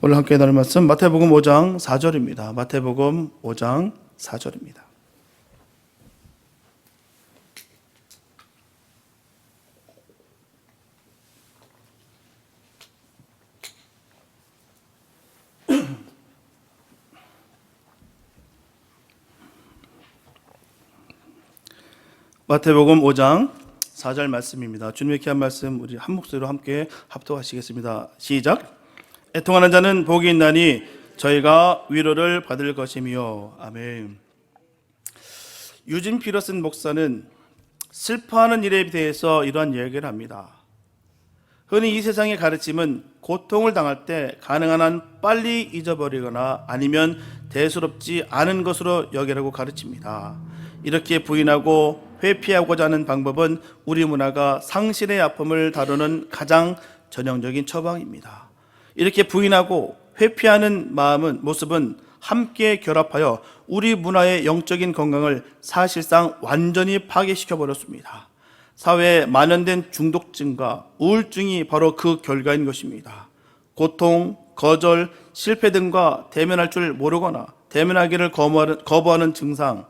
오늘 함께 나눌 말씀 마태복음 5장 4절입니다. 마태복음 5장 4절입니다. 마태복음 5장 4절 말씀입니다. 주님의 귀한 말씀 우리 한 목소리로 함께 합독하시겠습니다. 시작. 애통하는 자는 복이 있나니 저희가 위로를 받을 것이며. 아멘. 유진 피러슨 목사는 슬퍼하는 일에 대해서 이러한 이야기를 합니다. 흔히 이 세상의 가르침은 고통을 당할 때 가능한 한 빨리 잊어버리거나 아니면 대수롭지 않은 것으로 여기라고 가르칩니다. 이렇게 부인하고 회피하고자 하는 방법은 우리 문화가 상실의 아픔을 다루는 가장 전형적인 처방입니다. 이렇게 부인하고 회피하는 모습은 함께 결합하여 우리 문화의 영적인 건강을 사실상 완전히 파괴시켜 버렸습니다. 사회에 만연된 중독증과 우울증이 바로 그 결과인 것입니다. 고통, 거절, 실패 등과 대면할 줄 모르거나 대면하기를 거부하는 증상,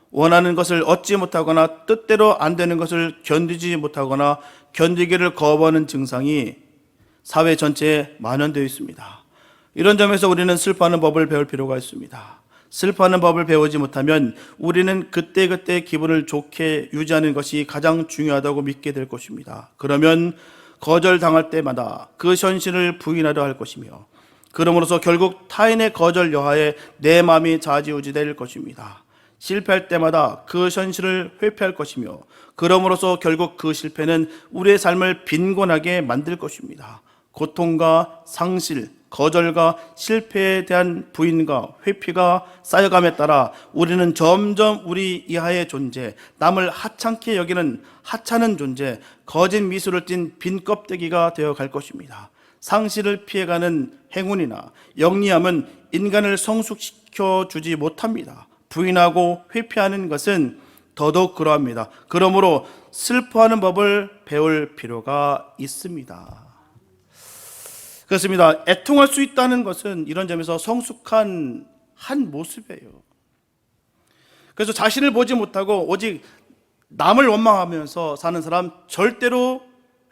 원하는 것을 얻지 못하거나 뜻대로 안 되는 것을 견디지 못하거나 견디기를 거부하는 증상이 사회 전체에 만연되어 있습니다. 이런 점에서 우리는 슬퍼하는 법을 배울 필요가 있습니다. 슬퍼하는 법을 배우지 못하면 우리는 그때그때 기분을 좋게 유지하는 것이 가장 중요하다고 믿게 될 것입니다. 그러면 거절당할 때마다 그 현실을 부인하려 할 것이며, 그러므로서 결국 타인의 거절 여하에 내 마음이 좌지우지될 것입니다. 실패할 때마다 그 현실을 회피할 것이며, 그러므로서 결국 그 실패는 우리의 삶을 빈곤하게 만들 것입니다. 고통과 상실, 거절과 실패에 대한 부인과 회피가 쌓여감에 따라 우리는 점점 우리 이하의 존재, 남을 하찮게 여기는 하찮은 존재, 거짓 미소를 띤 빈 껍데기가 되어 갈 것입니다. 상실을 피해가는 행운이나 영리함은 인간을 성숙시켜 주지 못합니다. 부인하고 회피하는 것은 더더욱 그러합니다. 그러므로 슬퍼하는 법을 배울 필요가 있습니다. 그렇습니다. 애통할 수 있다는 것은 이런 점에서 성숙한 한 모습이에요. 그래서 자신을 보지 못하고 오직 남을 원망하면서 사는 사람 절대로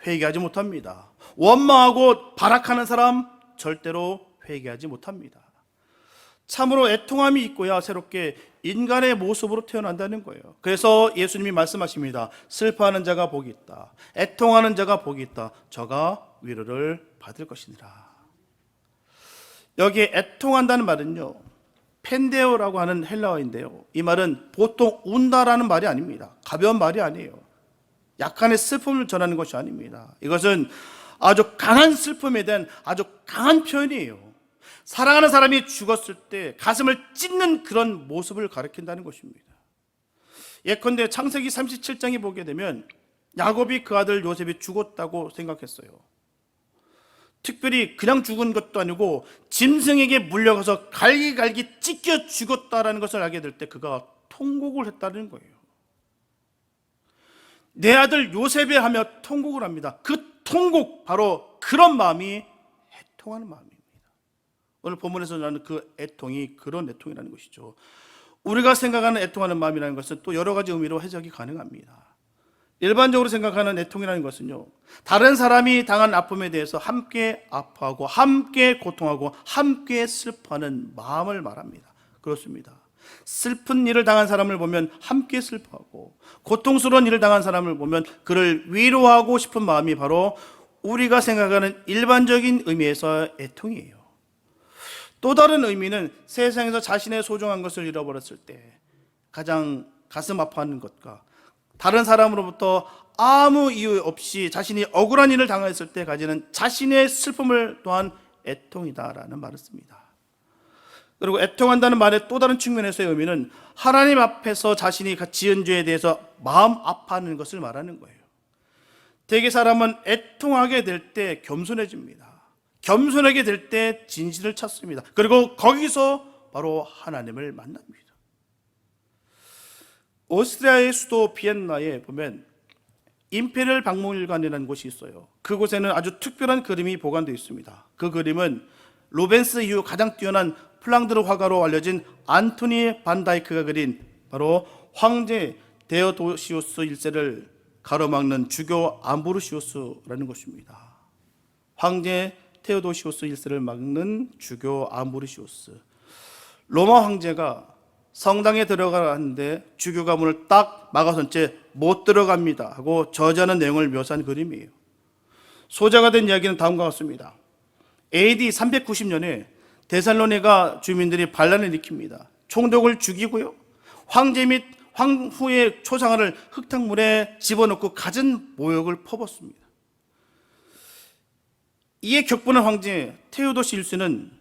회개하지 못합니다. 원망하고 발악하는 사람 절대로 회개하지 못합니다. 참으로 애통함이 있고야 새롭게 인간의 모습으로 태어난다는 거예요. 그래서 예수님이 말씀하십니다. 슬퍼하는 자가 복이 있다. 애통하는 자가 복이 있다. 저가 위로를 받을 것이니라. 여기에 애통한다는 말은요, 펜데오라고 하는 헬라어인데요, 이 말은 보통 운다라는 말이 아닙니다. 가벼운 말이 아니에요. 약간의 슬픔을 전하는 것이 아닙니다. 이것은 아주 강한 슬픔에 대한 아주 강한 표현이에요. 사랑하는 사람이 죽었을 때 가슴을 찢는 그런 모습을 가리킨다는 것입니다. 예컨대 창세기 37장에 보게 되면 야곱이 그 아들 요셉이 죽었다고 생각했어요. 특별히 그냥 죽은 것도 아니고 짐승에게 물려가서 갈기갈기 찢겨 죽었다라는 것을 알게 될 때 그가 통곡을 했다는 거예요. 내 아들 요셉이 하며 통곡을 합니다. 그 통곡, 바로 그런 마음이 애통하는 마음입니다. 오늘 본문에서 나는 그 애통이 그런 애통이라는 것이죠. 우리가 생각하는 애통하는 마음이라는 것은 또 여러 가지 의미로 해석이 가능합니다. 일반적으로 생각하는 애통이라는 것은요, 다른 사람이 당한 아픔에 대해서 함께 아파하고 함께 고통하고 함께 슬퍼하는 마음을 말합니다. 그렇습니다. 슬픈 일을 당한 사람을 보면 함께 슬퍼하고, 고통스러운 일을 당한 사람을 보면 그를 위로하고 싶은 마음이 바로 우리가 생각하는 일반적인 의미에서 애통이에요. 또 다른 의미는 세상에서 자신의 소중한 것을 잃어버렸을 때 가장 가슴 아파하는 것과 다른 사람으로부터 아무 이유 없이 자신이 억울한 일을 당했을 때 가지는 자신의 슬픔을 또한 애통이다라는 말을 씁니다. 그리고 애통한다는 말의 또 다른 측면에서의 의미는 하나님 앞에서 자신이 지은 죄에 대해서 마음 아파하는 것을 말하는 거예요. 대개 사람은 애통하게 될 때 겸손해집니다. 겸손하게 될 때 진실을 찾습니다. 그리고 거기서 바로 하나님을 만납니다. 오스트리아의 수도 비엔나에 보면 임페리얼 박물관이라는 곳이 있어요. 그곳에는 아주 특별한 그림이 보관되어 있습니다. 그 그림은 루벤스 이후 가장 뛰어난 플랑드르 화가로 알려진 안토니 반 다이크가 그린 바로 황제 데오도시우스 1세를 가로막는 주교 암브로시우스라는 것입니다. 황제 테오도시우스 1세를 막는 주교 암브로시우스. 로마 황제가 성당에 들어가는데 주교가 문을 딱 막아선 채 못 들어갑니다 하고 저지하는 내용을 묘사한 그림이에요. 소재가 된 이야기는 다음과 같습니다. AD 390년에 데살로니가 주민들이 반란을 일으킵니다. 총독을 죽이고요, 황제 및 황후의 초상화를 흙탕물에 집어넣고 갖은 모욕을 퍼붓습니다. 이에 격분한 황제 테오도시 1세는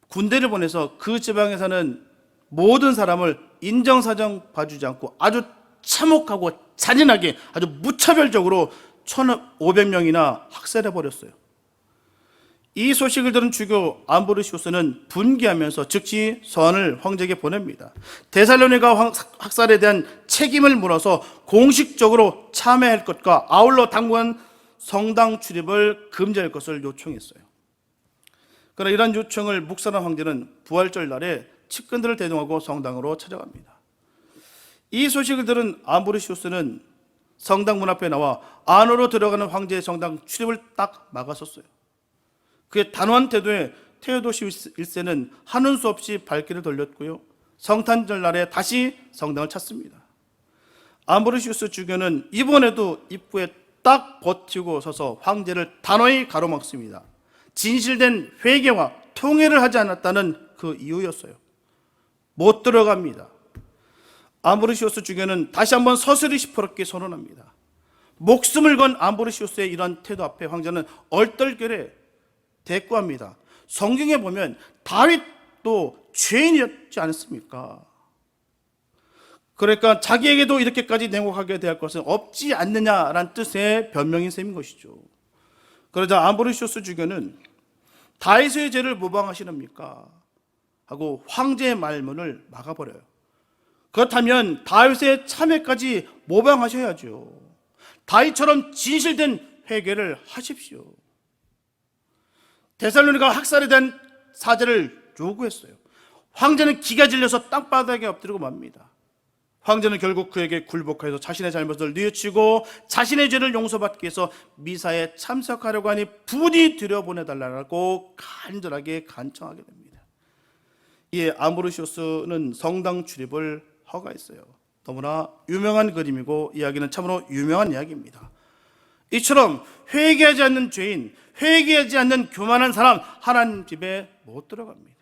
군대를 보내서 그 지방에 사는 모든 사람을 인정사정 봐주지 않고 아주 참혹하고 잔인하게 아주 무차별적으로 1,500명이나 학살해버렸어요. 이 소식을 들은 주교 암브로시우스는 분개하면서 즉시 서한을 황제에게 보냅니다. 데살로니가 학살에 대한 책임을 물어서 공식적으로 참여할 것과 아울러 당분간 성당 출입을 금지할 것을 요청했어요. 그러나 이러한 요청을 묵살한 황제는 부활절 날에 측근들을 대동하고 성당으로 찾아갑니다. 이 소식을 들은 암브로시우스는 성당 문 앞에 나와 안으로 들어가는 황제의 성당 출입을 딱 막았었어요. 그의 단호한 태도에 테오도시 1세는 하는 수 없이 발길을 돌렸고요, 성탄절 날에 다시 성당을 찾습니다. 암브로시우스 주교는 이번에도 입구에 딱 버티고 서서 황제를 단호히 가로막습니다. 진실된 회개와 통회를 하지 않았다는 그 이유였어요. 못 들어갑니다. 암브로시우스 주교는 다시 한번 서슬이 시퍼렇게 선언합니다. 목숨을 건 암브로시우스의 이런 태도 앞에 황제는 얼떨결에 대꾸합니다. 성경에 보면 다윗도 죄인이었지 않습니까? 그러니까 자기에게도 이렇게까지 냉혹하게 대할 것은 없지 않느냐라는 뜻의 변명인 셈인 것이죠. 그러자 암브로시우스 주교는 다윗의 죄를 모방하시렵니까? 하고 황제의 말문을 막아버려요. 그렇다면 다윗의 참회까지 모방하셔야죠. 다윗처럼 진실된 회개를 하십시오. 데살로니가 학살에 대한 사죄를 요구했어요. 황제는 기가 질려서 땅바닥에 엎드리고 맙니다. 황제는 결국 그에게 굴복하여서 자신의 잘못을 뉘우치고 자신의 죄를 용서받기 위해서 미사에 참석하려고 하니 부디 들여보내달라고 간절하게 간청하게 됩니다. 이에 암브로시우스는 성당 출입을 허가했어요. 너무나 유명한 그림이고 이야기는 참으로 유명한 이야기입니다. 이처럼 회개하지 않는 죄인, 회개하지 않는 교만한 사람, 하나님 집에 못 들어갑니다.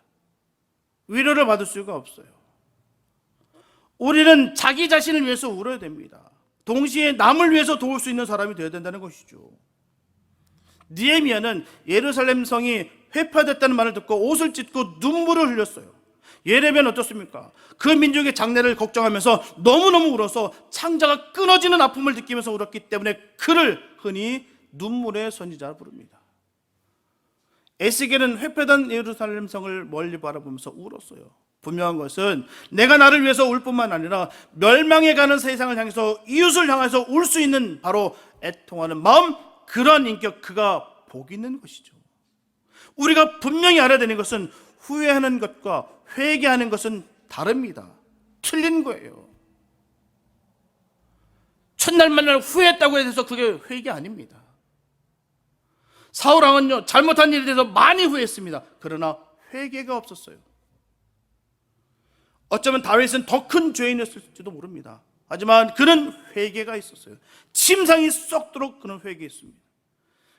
위로를 받을 수가 없어요. 우리는 자기 자신을 위해서 울어야 됩니다. 동시에 남을 위해서 도울 수 있는 사람이 되어야 된다는 것이죠. 느헤미야는 예루살렘 성이 회파됐다는 말을 듣고 옷을 찢고 눈물을 흘렸어요. 예레미야는 어떻습니까? 그 민족의 장래를 걱정하면서 너무너무 울어서 창자가 끊어지는 아픔을 느끼면서 울었기 때문에 그를 흔히 눈물의 선지자라 부릅니다. 에스겔은 회폐된 예루살렘 성을 멀리 바라보면서 울었어요. 분명한 것은 내가 나를 위해서 울 뿐만 아니라 멸망해 가는 세상을 향해서 이웃을 향해서 울 수 있는 바로 애통하는 마음, 그런 인격, 그가 복이 있는 것이죠. 우리가 분명히 알아야 되는 것은 후회하는 것과 회개하는 것은 다릅니다. 틀린 거예요. 첫날 만날 후회했다고 해서 그게 회개 아닙니다. 사울왕은요, 잘못한 일에 대해서 많이 후회했습니다. 그러나 회개가 없었어요. 어쩌면 다윗은 더 큰 죄인이었을지도 모릅니다. 하지만 그는 회개가 있었어요. 침상이 썩도록 그는 회개했습니다.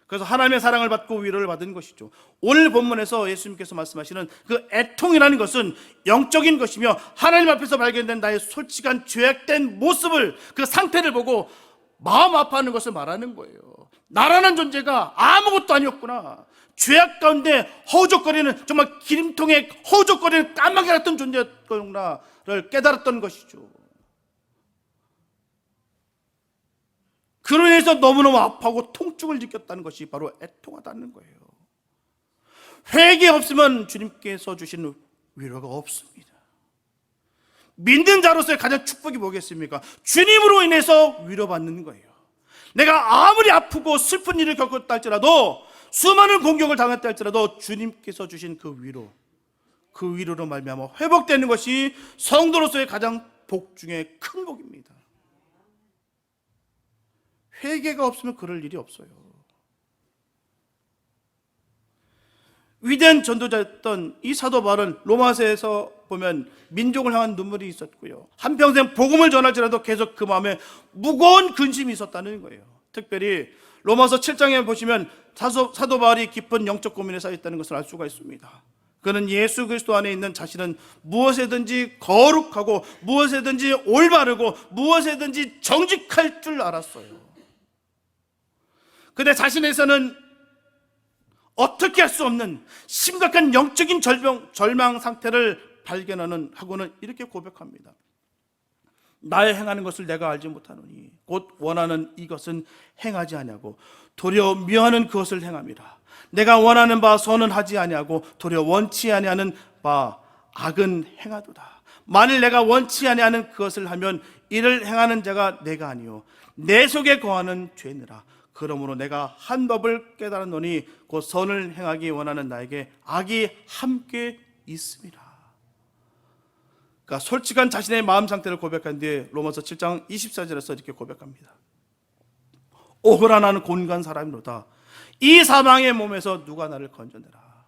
그래서 하나님의 사랑을 받고 위로를 받은 것이죠. 오늘 본문에서 예수님께서 말씀하시는 그 애통이라는 것은 영적인 것이며 하나님 앞에서 발견된 나의 솔직한 죄악된 모습을, 그 상태를 보고 마음 아파하는 것을 말하는 거예요. 나라는 존재가 아무것도 아니었구나, 죄악 가운데 허우적거리는, 정말 기름통에 허우적거리는 까마귀 같은 존재였구나를 깨달았던 것이죠. 그로 인해서 너무너무 아파하고 통증을 느꼈다는 것이 바로 애통하다는 거예요. 회개 없으면 주님께서 주시는 위로가 없습니다. 믿는 자로서의 가장 축복이 뭐겠습니까? 주님으로 인해서 위로받는 거예요. 내가 아무리 아프고 슬픈 일을 겪었다 할지라도 수많은 공격을 당했다 할지라도 주님께서 주신 그 위로로 말미암아 회복되는 것이 성도로서의 가장 복 중에 큰 복입니다. 회개가 없으면 그럴 일이 없어요. 위대한 전도자였던 이 사도 바울은 로마서에서 보면 민족을 향한 눈물이 있었고요, 한평생 복음을 전할지라도 계속 그 마음에 무거운 근심이 있었다는 거예요. 특별히 로마서 7장에 보시면 사도 바울이 깊은 영적 고민에 쌓였다는 것을 알 수가 있습니다. 그는 예수 그리스도 안에 있는 자신은 무엇에든지 거룩하고 무엇에든지 올바르고 무엇에든지 정직할 줄 알았어요. 근데 자신에서는 어떻게 할 수 없는 심각한 영적인 절망 상태를 하고는 이렇게 고백합니다. 나의 행하는 것을 내가 알지 못하노니 곧 원하는 이것은 행하지 아니하고 도리어 미워하는 그것을 행함이라. 내가 원하는 바 선은 하지 아니하고 도리어 원치 아니하는 바 악은 행하도다. 만일 내가 원치 아니하는 그것을 하면 이를 행하는 자가 내가 아니요 내 속에 거하는 죄니라. 그러므로 내가 한 법을 깨달았노니 곧 선을 행하기 원하는 나에게 악이 함께 있음이라. 그러니까 솔직한 자신의 마음 상태를 고백한 뒤에 로마서 7장 24절에서 이렇게 고백합니다. 오호라 나는 곤간 사람이로다. 이 사망의 몸에서 누가 나를 건져내라.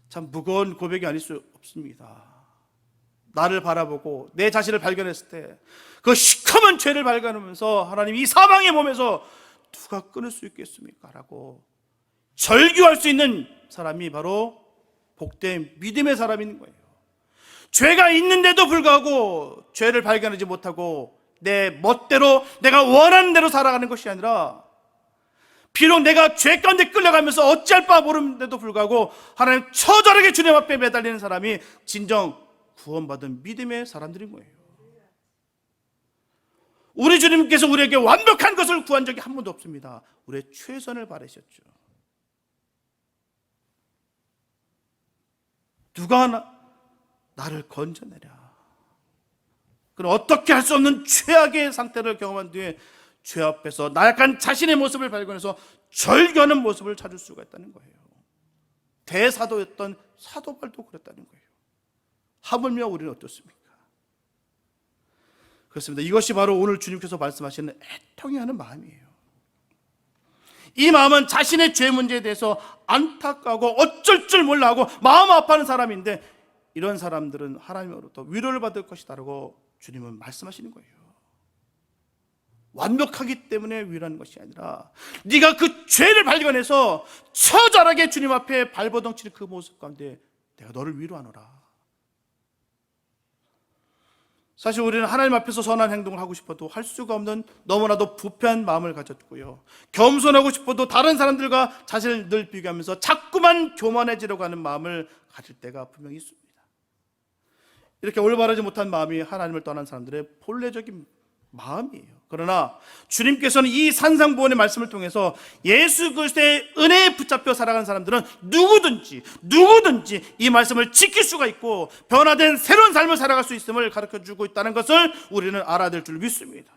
참 무거운 고백이 아닐 수 없습니다. 나를 바라보고 내 자신을 발견했을 때 그 시커먼 죄를 발견하면서 하나님, 이 사망의 몸에서 누가 끊을 수 있겠습니까? 라고 절규할 수 있는 사람이 바로 복된 믿음의 사람인 거예요. 죄가 있는데도 불구하고 죄를 발견하지 못하고 내 멋대로 내가 원하는 대로 살아가는 것이 아니라, 비록 내가 죄 가운데 끌려가면서 어찌할 바 모르는데도 불구하고 하나님 처절하게 주님 앞에 매달리는 사람이 진정 구원받은 믿음의 사람들인 거예요. 우리 주님께서 우리에게 완벽한 것을 구한 적이 한 번도 없습니다. 우리의 최선을 바라셨죠. 누가 나를 건져내랴. 그럼 어떻게 할 수 없는 최악의 상태를 경험한 뒤에 죄 앞에서 나약한 자신의 모습을 발견해서 절규하는 모습을 찾을 수가 있다는 거예요. 대사도였던 사도 바울도 그랬다는 거예요. 하물며 우리는 어떻습니까? 그렇습니다. 이것이 바로 오늘 주님께서 말씀하시는 애통해 하는 마음이에요. 이 마음은 자신의 죄 문제에 대해서 안타까워 어쩔 줄 몰라 하고 마음 아파하는 사람인데, 이런 사람들은 하나님으로부터 위로를 받을 것이다라고 주님은 말씀하시는 거예요. 완벽하기 때문에 위로하는 것이 아니라 네가 그 죄를 발견해서 처절하게 주님 앞에 발버둥치는 그 모습 가운데 내가 너를 위로하노라. 사실 우리는 하나님 앞에서 선한 행동을 하고 싶어도 할 수가 없는 너무나도 부패한 마음을 가졌고요, 겸손하고 싶어도 다른 사람들과 자신을 늘 비교하면서 자꾸만 교만해지려고 하는 마음을 가질 때가 분명히 있습니다. 이렇게 올바르지 못한 마음이 하나님을 떠난 사람들의 본래적인 마음이에요. 그러나 주님께서는 이 산상보훈의 말씀을 통해서 예수 그리스도의 은혜에 붙잡혀 살아가는 사람들은 누구든지 이 말씀을 지킬 수가 있고 변화된 새로운 삶을 살아갈 수 있음을 가르쳐주고 있다는 것을 우리는 알아야 될 줄 믿습니다.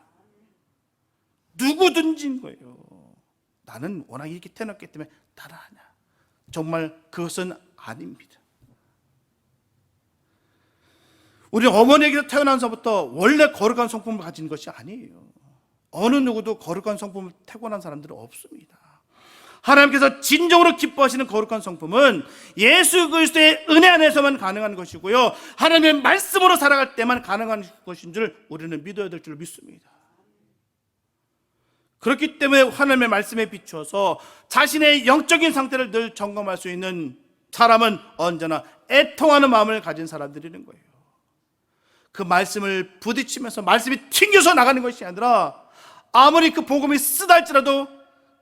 누구든지인 거예요. 나는 워낙 이렇게 태어났기 때문에 따라하냐, 정말 그것은 아닙니다. 우리 어머니에게서 태어나서부터 원래 거룩한 성품을 가진 것이 아니에요. 어느 누구도 거룩한 성품을 태어난 사람들은 없습니다. 하나님께서 진정으로 기뻐하시는 거룩한 성품은 예수 그리스도의 은혜 안에서만 가능한 것이고요, 하나님의 말씀으로 살아갈 때만 가능한 것인 줄 우리는 믿어야 될 줄 믿습니다. 그렇기 때문에 하나님의 말씀에 비추어서 자신의 영적인 상태를 늘 점검할 수 있는 사람은 언제나 애통하는 마음을 가진 사람들이는 거예요. 그 말씀을 부딪히면서 말씀이 튕겨서 나가는 것이 아니라 아무리 그 복음이 쓰달지라도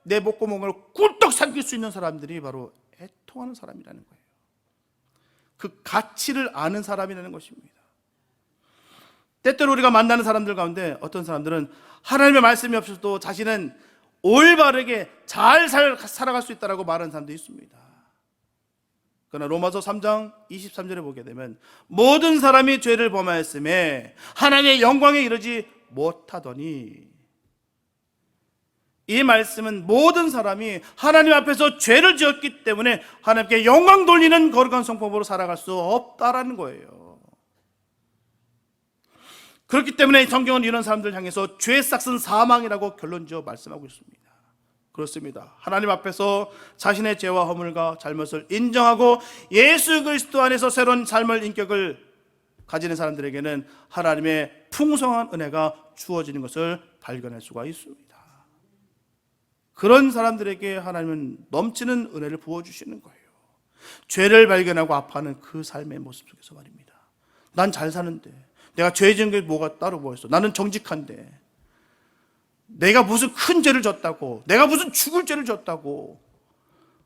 내 목구멍을 꿀떡 삼킬 수 있는 사람들이 바로 애통하는 사람이라는 거예요. 그 가치를 아는 사람이라는 것입니다. 때때로 우리가 만나는 사람들 가운데 어떤 사람들은 하나님의 말씀이 없어도 자신은 올바르게 잘 살아갈 수 있다고 말하는 사람도 있습니다. 그러나 로마서 3장 23절에 보게 되면 모든 사람이 죄를 범하였음에 하나님의 영광에 이르지 못하더니, 이 말씀은 모든 사람이 하나님 앞에서 죄를 지었기 때문에 하나님께 영광 돌리는 거룩한 성품으로 살아갈 수 없다라는 거예요. 그렇기 때문에 성경은 이런 사람들 향해서 죄의 싹은 사망이라고 결론지어 말씀하고 있습니다. 그렇습니다. 하나님 앞에서 자신의 죄와 허물과 잘못을 인정하고 예수 그리스도 안에서 새로운 삶의 인격을 가지는 사람들에게는 하나님의 풍성한 은혜가 주어지는 것을 발견할 수가 있습니다. 그런 사람들에게 하나님은 넘치는 은혜를 부어주시는 거예요. 죄를 발견하고 아파하는 그 삶의 모습 속에서 말입니다. 난 잘 사는데, 내가 죄 지은 게 뭐가 따로 뭐 있어, 나는 정직한데, 내가 무슨 큰 죄를 졌다고, 내가 무슨 죽을 죄를 졌다고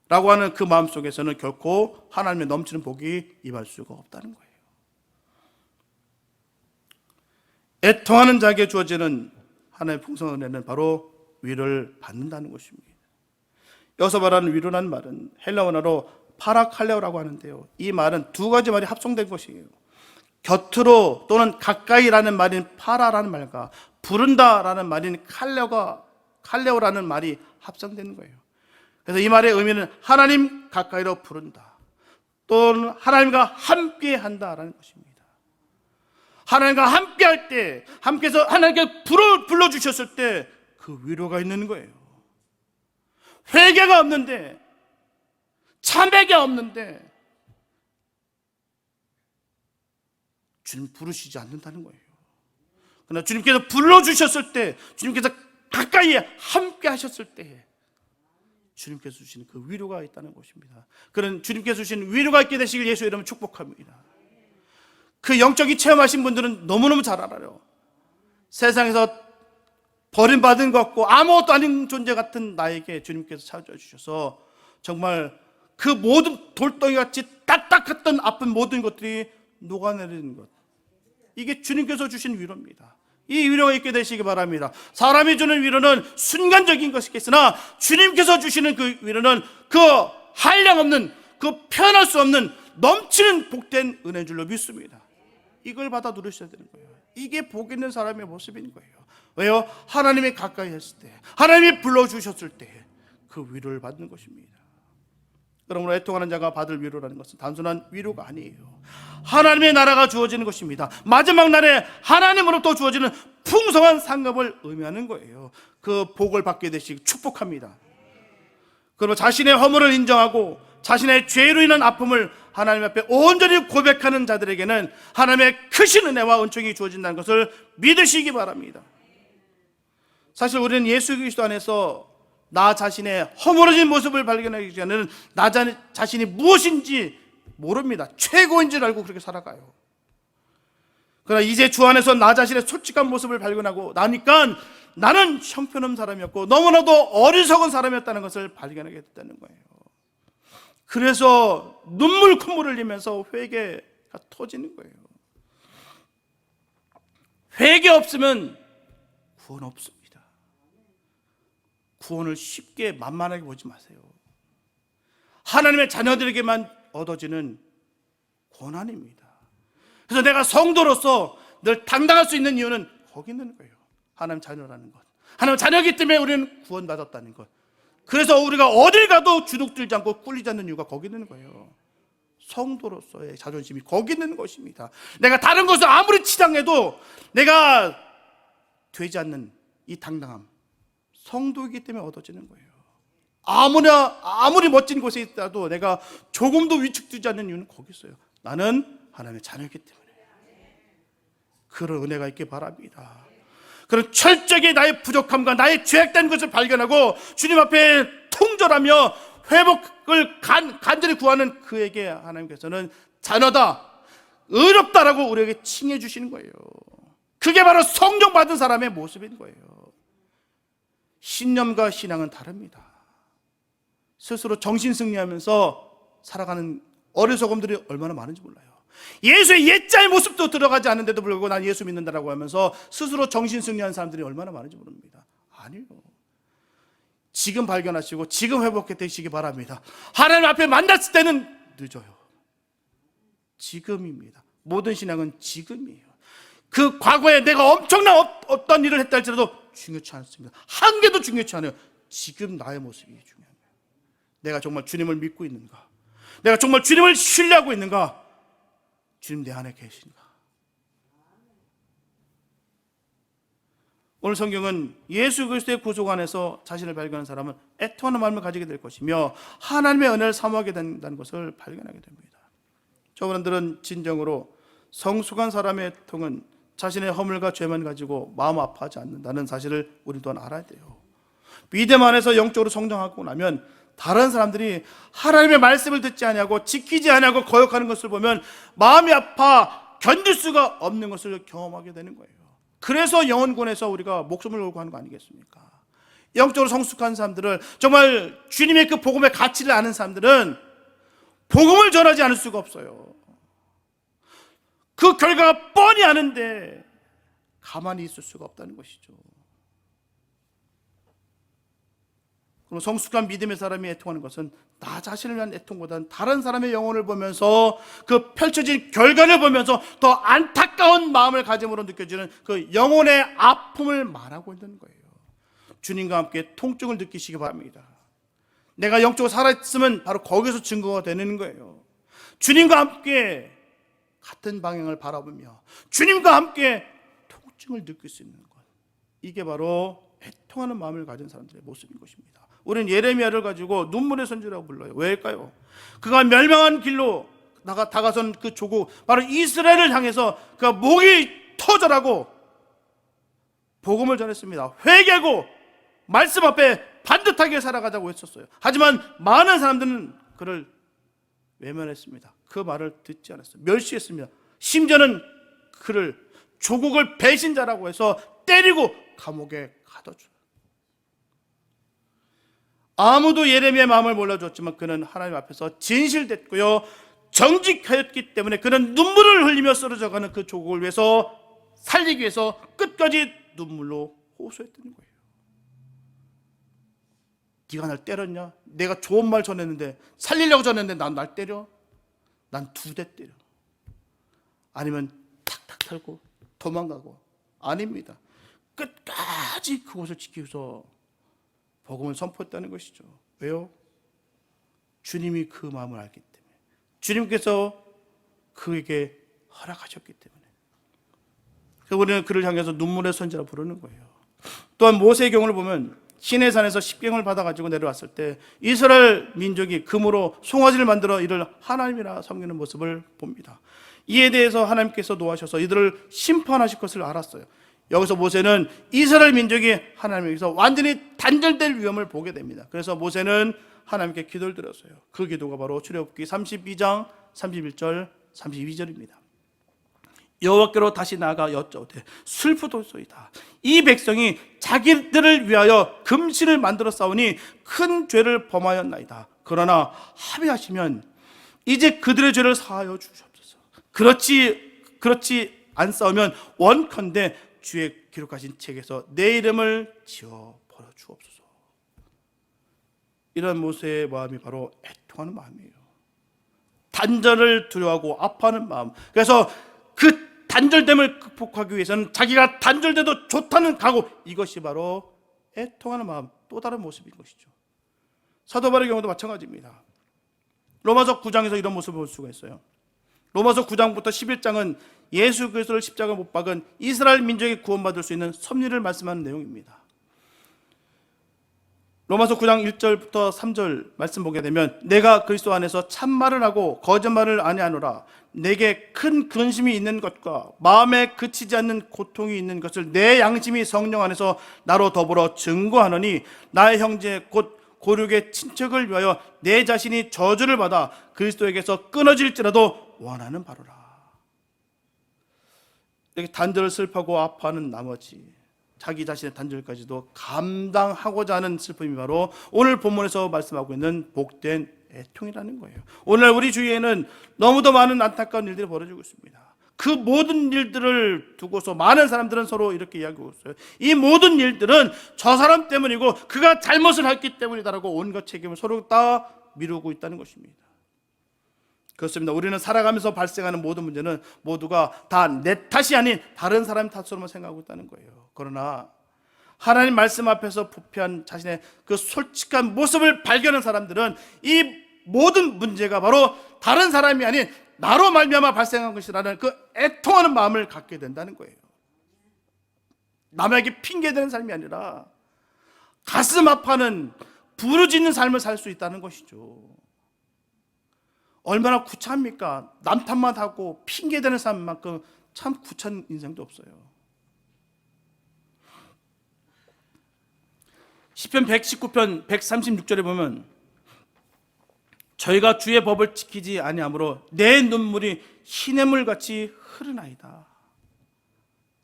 라고 하는 그 마음 속에서는 결코 하나님의 넘치는 복이 임할 수가 없다는 거예요. 애통하는 자에게 주어지는 하나님의 풍성한 은혜는 바로 위로를 받는다는 것입니다. 여기서 말하는 위로라는 말은 헬라어로 파라칼레오라고 하는데요, 이 말은 두 가지 말이 합성된 것이에요. 곁으로 또는 가까이라는 말인 파라라는 말과 부른다라는 말인 칼레오라는 말이 합성되는 거예요. 그래서 이 말의 의미는 하나님 가까이로 부른다, 또는 하나님과 함께 한다라는 것입니다. 하나님과 함께 할 때, 함께해서 하나님께 불러주셨을 때 그 위로가 있는 거예요. 회개가 없는데, 참회가 없는데 주님 부르시지 않는다는 거예요. 그러나 주님께서 불러주셨을 때, 주님께서 가까이에 함께 하셨을 때 주님께서 주시는 그 위로가 있다는 것입니다. 그런 주님께서 주신 위로가 있게 되시길 예수의 이름으로 축복합니다. 그 영적인 체험하신 분들은 너무너무 잘 알아요. 세상에서 버림받은 것 같고 아무것도 아닌 존재 같은 나에게 주님께서 찾아주셔서 정말 그 모든 돌덩이같이 딱딱했던 아픈 모든 것들이 녹아내리는 것, 이게 주님께서 주신 위로입니다. 이 위로가 있게 되시기 바랍니다. 사람이 주는 위로는 순간적인 것이겠으나 주님께서 주시는 그 위로는 그 한량없는, 그 표현할 수 없는 넘치는 복된 은혜인 줄로 믿습니다. 이걸 받아 누리셔야 되는 거예요. 이게 복 있는 사람의 모습인 거예요. 왜요? 하나님이 가까이 했을 때, 하나님이 불러주셨을 때 그 위로를 받는 것입니다. 그러므로 애통하는 자가 받을 위로라는 것은 단순한 위로가 아니에요. 하나님의 나라가 주어지는 것입니다. 마지막 날에 하나님으로부터 주어지는 풍성한 상급을 의미하는 거예요. 그 복을 받게 되시기 축복합니다. 그리고 자신의 허물을 인정하고 자신의 죄로 인한 아픔을 하나님 앞에 온전히 고백하는 자들에게는 하나님의 크신 은혜와 은총이 주어진다는 것을 믿으시기 바랍니다. 사실 우리는 예수 그리스도 안에서 나 자신의 허물어진 모습을 발견하기 전에는 나 자신이 무엇인지 모릅니다. 최고인 줄 알고 그렇게 살아가요. 그러나 이제 주 안에서 나 자신의 솔직한 모습을 발견하고 나니까 나는 형편없는 사람이었고 너무나도 어리석은 사람이었다는 것을 발견하게 됐다는 거예요. 그래서 눈물 콧물을 흘리면서 회개가 터지는 거예요. 회개 없으면 구원 없습니다. 구원을 쉽게 만만하게 보지 마세요. 하나님의 자녀들에게만 얻어지는 권한입니다. 그래서 내가 성도로서 늘 당당할 수 있는 이유는 거기 있는 거예요. 하나님 자녀라는 것, 하나님 자녀이기 때문에 우리는 구원받았다는 것. 그래서 우리가 어딜 가도 주눅들지 않고 꿀리지 않는 이유가 거기 있는 거예요. 성도로서의 자존심이 거기 있는 것입니다. 내가 다른 것을 아무리 치장해도 내가 되지 않는 이 당당함, 성도이기 때문에 얻어지는 거예요. 아무리 멋진 곳에 있다도 내가 조금도 위축되지 않는 이유는 거기 있어요. 나는 하나님의 자녀이기 때문에. 그런 은혜가 있길 바랍니다. 그런 철저하게 나의 부족함과 나의 죄악된 것을 발견하고 주님 앞에 통절하며 회복을 간절히 구하는 그에게 하나님께서는 자녀다, 의롭다라고 우리에게 칭해 주시는 거예요. 그게 바로 성령 받은 사람의 모습인 거예요. 신념과 신앙은 다릅니다. 스스로 정신승리하면서 살아가는 어리석음들이 얼마나 많은지 몰라요. 예수의 옛자의 모습도 들어가지 않는데도 불구하고 난 예수 믿는다라고 하면서 스스로 정신승리한 사람들이 얼마나 많은지 모릅니다. 아니요. 지금 발견하시고 지금 회복해 되시기 바랍니다. 하나님 앞에 만났을 때는 늦어요. 지금입니다. 모든 신앙은 지금이에요. 그 과거에 내가 엄청난 어떤 일을 했다 할지라도 중요치 않습니다. 한 개도 중요치 않아요. 지금 나의 모습이 중요한 거예요. 내가 정말 주님을 믿고 있는가? 내가 정말 주님을 신뢰하고 있는가? 주님 내 안에 계신가? 오늘 성경은 예수 그리스도의 구속 안에서 자신을 발견한 사람은 애통하는 마음을 가지게 될 것이며 하나님의 은혜를 사모하게 된다는 것을 발견하게 됩니다. 저분들은 진정으로 성숙한 사람의 애통은 자신의 허물과 죄만 가지고 마음 아파하지 않는다는 사실을 우리 또한 알아야 돼요. 믿음 안에서 영적으로 성장하고 나면 다른 사람들이 하나님의 말씀을 듣지 아니하고 지키지 아니하고 거역하는 것을 보면 마음이 아파 견딜 수가 없는 것을 경험하게 되는 거예요. 그래서 영혼권에서 우리가 목숨을 걸고 하는 거 아니겠습니까? 영적으로 성숙한 사람들은, 정말 주님의 그 복음의 가치를 아는 사람들은 복음을 전하지 않을 수가 없어요. 그 결과가 뻔히 아는데 가만히 있을 수가 없다는 것이죠. 그럼 성숙한 믿음의 사람이 애통하는 것은 나 자신을 위한 애통보다는 다른 사람의 영혼을 보면서 그 펼쳐진 결과를 보면서 더 안타까운 마음을 가짐으로 느껴지는 그 영혼의 아픔을 말하고 있는 거예요. 주님과 함께 통증을 느끼시기 바랍니다. 내가 영적으로 살아있으면 바로 거기서 증거가 되는 거예요. 주님과 함께 같은 방향을 바라보며 주님과 함께 통증을 느낄 수 있는 것, 이게 바로 애통하는 마음을 가진 사람들의 모습인 것입니다. 우리는 예레미야를 가지고 눈물의 선지라고 불러요. 왜일까요? 그가 멸망한 길로 다가선 그 조국, 바로 이스라엘을 향해서 그가 목이 터져라고 복음을 전했습니다. 회개하고 말씀 앞에 반듯하게 살아가자고 했었어요. 하지만 많은 사람들은 그를 외면했습니다. 그 말을 듣지 않았어요. 멸시했습니다. 심지어는 그를 조국을 배신자라고 해서 때리고 감옥에 가둬줘요. 아무도 예레미야의 마음을 몰라줬지만 그는 하나님 앞에서 진실됐고요, 정직하였기 때문에 그는 눈물을 흘리며 쓰러져가는 그 조국을 위해서, 살리기 위해서 끝까지 눈물로 호소했던 거예요. 네가 날 때렸냐? 내가 좋은 말 전했는데, 살리려고 전했는데 난 날 때려? 난 2대 때려. 아니면 탁탁 털고 도망가고. 아닙니다. 끝까지 그곳을 지키기 위해서 복음을 선포했다는 것이죠. 왜요? 주님이 그 마음을 알기 때문에, 주님께서 그에게 허락하셨기 때문에. 그래서 우리는 그를 향해서 눈물의 선지라 부르는 거예요. 또한 모세의 경우를 보면 시내산에서 십계명을 받아가지고 내려왔을 때 이스라엘 민족이 금으로 송아지를 만들어 이를 하나님이라 섬기는 모습을 봅니다. 이에 대해서 하나님께서 노하셔서 이들을 심판하실 것을 알았어요. 여기서 모세는 이스라엘 민족이 하나님에게서 완전히 단절될 위험을 보게 됩니다. 그래서 모세는 하나님께 기도를 드렸어요. 그 기도가 바로 출애굽기 32장 31절 32절입니다. 여호와께로 다시 나아가 여짜오되 슬프도소이다. 이 백성이 자기들을 위하여 금신을 만들어 싸우니 큰 죄를 범하였나이다. 그러나 합의하시면 이제 그들의 죄를 사하여 주시옵소서. 그렇지 않사오면 원컨대 주의 기록하신 책에서 내 이름을 지워 버려 주옵소서. 이런 모세의 마음이 바로 애통하는 마음이에요. 단절을 두려워하고 아파하는 마음. 그래서 그 단절됨을 극복하기 위해서는 자기가 단절돼도 좋다는 각오, 이것이 바로 애통하는 마음, 또 다른 모습인 것이죠. 사도 바울의 경우도 마찬가지입니다. 로마서 9장에서 이런 모습을 볼 수가 있어요. 로마서 9장부터 11장은 예수 그리스도를 십자가에 못 박은 이스라엘 민족이 구원받을 수 있는 섭리를 말씀하는 내용입니다. 로마서 9장 1절부터 3절 말씀 보게 되면, 내가 그리스도 안에서 참말을 하고 거짓말을 아니하노라. 내게 큰 근심이 있는 것과 마음에 그치지 않는 고통이 있는 것을 내 양심이 성령 안에서 나로 더불어 증거하노니, 나의 형제 곧 고륙의 친척을 위하여 내 자신이 저주를 받아 그리스도에게서 끊어질지라도 원하는 바로라. 이렇게 단절을 슬퍼하고 아파하는 나머지 자기 자신의 단절까지도 감당하고자 하는 슬픔이 바로 오늘 본문에서 말씀하고 있는 복된 애통이라는 거예요. 오늘 우리 주위에는 너무도 많은 안타까운 일들이 벌어지고 있습니다. 그 모든 일들을 두고서 많은 사람들은 서로 이렇게 이야기하고 있어요. 이 모든 일들은 저 사람 때문이고 그가 잘못을 했기 때문이다라고 온갖 책임을 서로 다 미루고 있다는 것입니다. 그렇습니다. 우리는 살아가면서 발생하는 모든 문제는 모두가 다 내 탓이 아닌 다른 사람 탓으로만 생각하고 있다는 거예요. 그러나 하나님 말씀 앞에서 부패한 자신의 그 솔직한 모습을 발견한 사람들은 이 모든 문제가 바로 다른 사람이 아닌 나로 말미암아 발생한 것이라는 그 애통하는 마음을 갖게 된다는 거예요. 남에게 핑계대는 삶이 아니라 가슴 아파하는 부르짖는 삶을 살 수 있다는 것이죠. 얼마나 구차합니까? 남 탓만 하고 핑계대는 삶만큼 참 구차한 인생도 없어요. 시편 119편 136절에 보면 저희가 주의 법을 지키지 아니하므로 내 눈물이 시냇물같이 흐르나이다.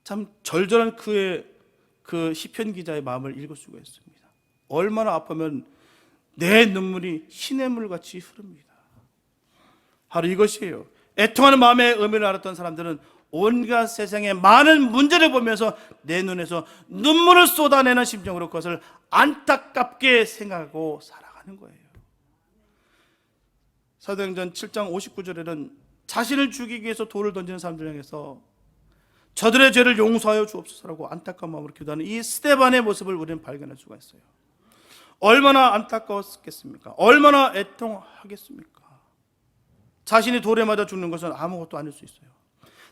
참 절절한 그 시편 기자의 마음을 읽을 수가 있습니다. 얼마나 아프면 내 눈물이 시냇물같이 흐릅니다. 바로 이것이에요. 애통하는 마음의 의미를 알았던 사람들은 온갖 세상의 많은 문제를 보면서 내 눈에서 눈물을 쏟아내는 심정으로 그것을 안타깝게 생각하고 살아가는 거예요. 사도행전 7장 59절에는 자신을 죽이기 위해서 돌을 던지는 사람들 향해서 저들의 죄를 용서하여 주옵소서라고 안타까운 마음으로 기도하는 이 스데반의 모습을 우리는 발견할 수가 있어요. 얼마나 안타까웠겠습니까? 얼마나 애통하겠습니까? 자신이 돌에 맞아 죽는 것은 아무것도 아닐 수 있어요.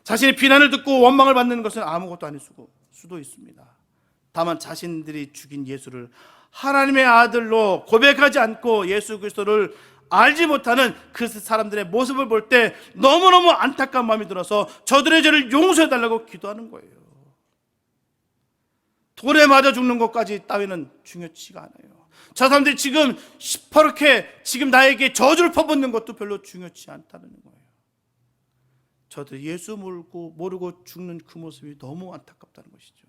자신이 비난을 듣고 원망을 받는 것은 아무것도 아닐 수도 있습니다. 다만 자신들이 죽인 예수를 하나님의 아들로 고백하지 않고 예수 그리스도를 알지 못하는 그 사람들의 모습을 볼 때 너무너무 안타까운 마음이 들어서 저들의 죄를 용서해달라고 기도하는 거예요. 돌에 맞아 죽는 것까지 따위는 중요치가 않아요. 저 사람들이 지금 시퍼렇게 지금 나에게 저주를 퍼붓는 것도 별로 중요치 않다는 거예요. 저들 예수 모르고 죽는 그 모습이 너무 안타깝다는 것이죠.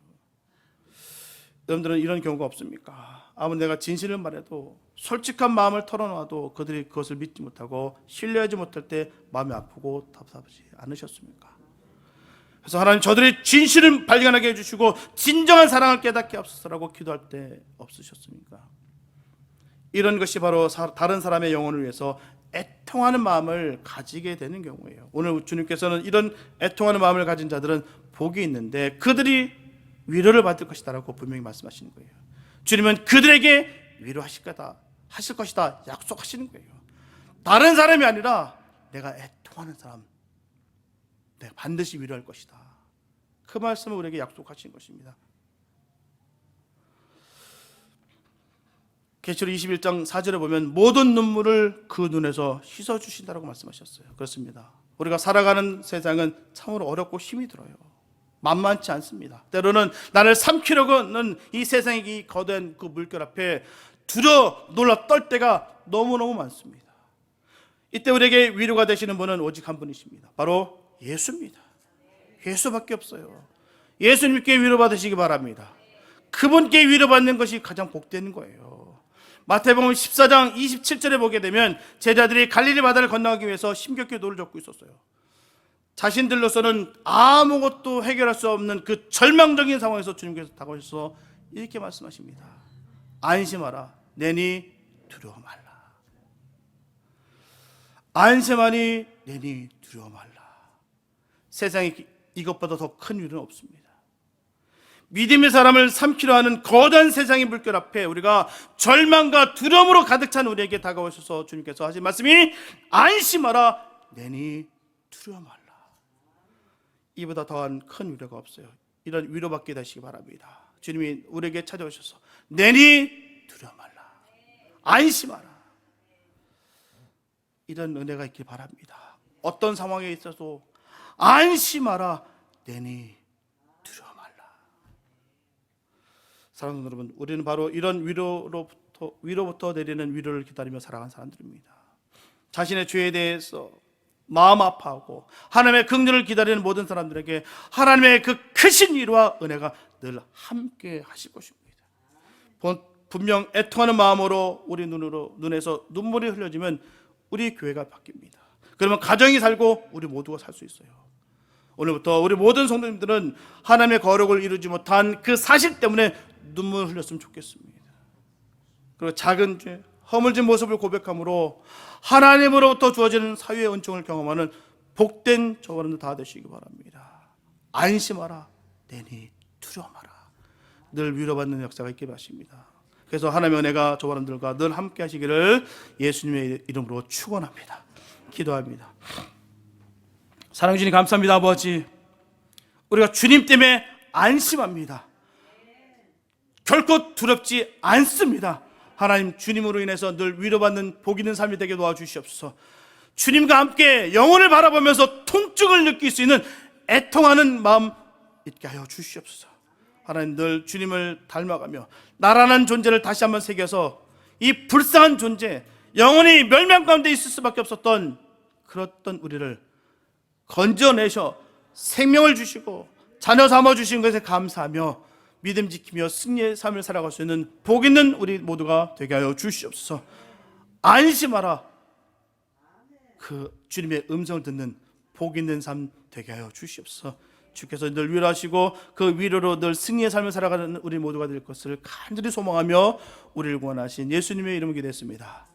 여러분들은 이런 경우가 없습니까? 아무리 내가 진실을 말해도 솔직한 마음을 털어놔도 그들이 그것을 믿지 못하고 신뢰하지 못할 때 마음이 아프고 답답하지 않으셨습니까? 그래서 하나님 저들의 진실을 발견하게 해주시고 진정한 사랑을 깨닫게 하옵소서라고 기도할 때 없으셨습니까? 이런 것이 바로 다른 사람의 영혼을 위해서 애통하는 마음을 가지게 되는 경우예요. 오늘 주님께서는 이런 애통하는 마음을 가진 자들은 복이 있는데 그들이 위로를 받을 것이다라고 분명히 말씀하시는 거예요. 주님은 그들에게 위로하실 것이다 약속하시는 거예요. 다른 사람이 아니라 내가 애통하는 사람, 내가 반드시 위로할 것이다. 그 말씀을 우리에게 약속하신 것입니다. 계시록 21장 4절에 보면 모든 눈물을 그 눈에서 씻어주신다라고 말씀하셨어요. 그렇습니다. 우리가 살아가는 세상은 참으로 어렵고 힘이 들어요. 만만치 않습니다. 때로는 나를 삼키려고는 이 세상의 거대한 그 물결 앞에 놀라 떨 때가 너무너무 많습니다. 이때 우리에게 위로가 되시는 분은 오직 한 분이십니다. 바로 예수입니다. 예수밖에 없어요. 예수님께 위로받으시기 바랍니다. 그분께 위로받는 것이 가장 복되는 거예요. 마태복음 14장 27절에 보게 되면 제자들이 갈릴리 바다를 건너가기 위해서 힘겹게 노를 젓고 있었어요. 자신들로서는 아무것도 해결할 수 없는 그 절망적인 상황에서 주님께서 다가오셔서 이렇게 말씀하십니다. 안심하라, 내니 두려워 말라. 안심하니 내니 두려워 말라. 세상에 이것보다 더 큰 위로는 없습니다. 믿음의 사람을 삼키려 하는 거대한 세상의 물결 앞에 우리가 절망과 두려움으로 가득 찬 우리에게 다가오셔서 주님께서 하신 말씀이 안심하라, 내니 두려워 말라. 이보다 더한 큰 위로가 없어요. 이런 위로받게 되시기 바랍니다. 주님이 우리에게 찾아오셔서 내니 두려워 말라, 안심하라. 이런 은혜가 있길 바랍니다. 어떤 상황에 있어도 안심하라, 내니 두려워 말라. 사랑하는 여러분, 우리는 바로 이런 위로부터 내리는 위로를 기다리며 살아간 사람들입니다. 자신의 죄에 대해서 마음 아파하고 하나님의 긍휼을 기다리는 모든 사람들에게 하나님의 그 크신 위로와 은혜가 늘 함께 하실 것입니다. 분명 애통하는 마음으로 우리 눈에서 눈물이 흘려지면 우리 교회가 바뀝니다. 그러면 가정이 살고 우리 모두가 살 수 있어요. 오늘부터 우리 모든 성도님들은 하나님의 거룩을 이루지 못한 그 사실 때문에 눈물을 흘렸으면 좋겠습니다. 그리고 작은 죄, 허물진 모습을 고백함으로 하나님으로부터 주어지는 사유의 은총을 경험하는 복된 저와는 다 되시기 바랍니다. 안심하라, 내니 두려워 마라. 늘 위로받는 역사가 있게 하십니다. 그래서 하나님의 은혜가 저와 여러분들과 늘 함께 하시기를 예수님의 이름으로 축원합니다. 기도합니다. 사랑해 주님 감사합니다. 아버지, 우리가 주님 때문에 안심합니다. 결코 두렵지 않습니다. 하나님, 주님으로 인해서 늘 위로받는 복 있는 삶이 되게 도와주시옵소서. 주님과 함께 영혼을 바라보면서 통증을 느낄 수 있는 애통하는 마음 있게 하여 주시옵소서. 하나님, 늘 주님을 닮아가며 나라는 존재를 다시 한번 새겨서 이 불쌍한 존재, 영혼이 멸망 가운데 있을 수밖에 없었던 그랬던 우리를 건져내셔 생명을 주시고 자녀 삼아 주신 것에 감사하며 믿음 지키며 승리의 삶을 살아갈 수 있는 복 있는 우리 모두가 되게 하여 주시옵소서. 안심하라, 그 주님의 음성을 듣는 복 있는 삶 되게 하여 주시옵소서. 주께서 늘 위로하시고 그 위로로 늘 승리의 삶을 살아가는 우리 모두가 될 것을 간절히 소망하며 우리를 구원하신 예수님의 이름으로 기도했습니다.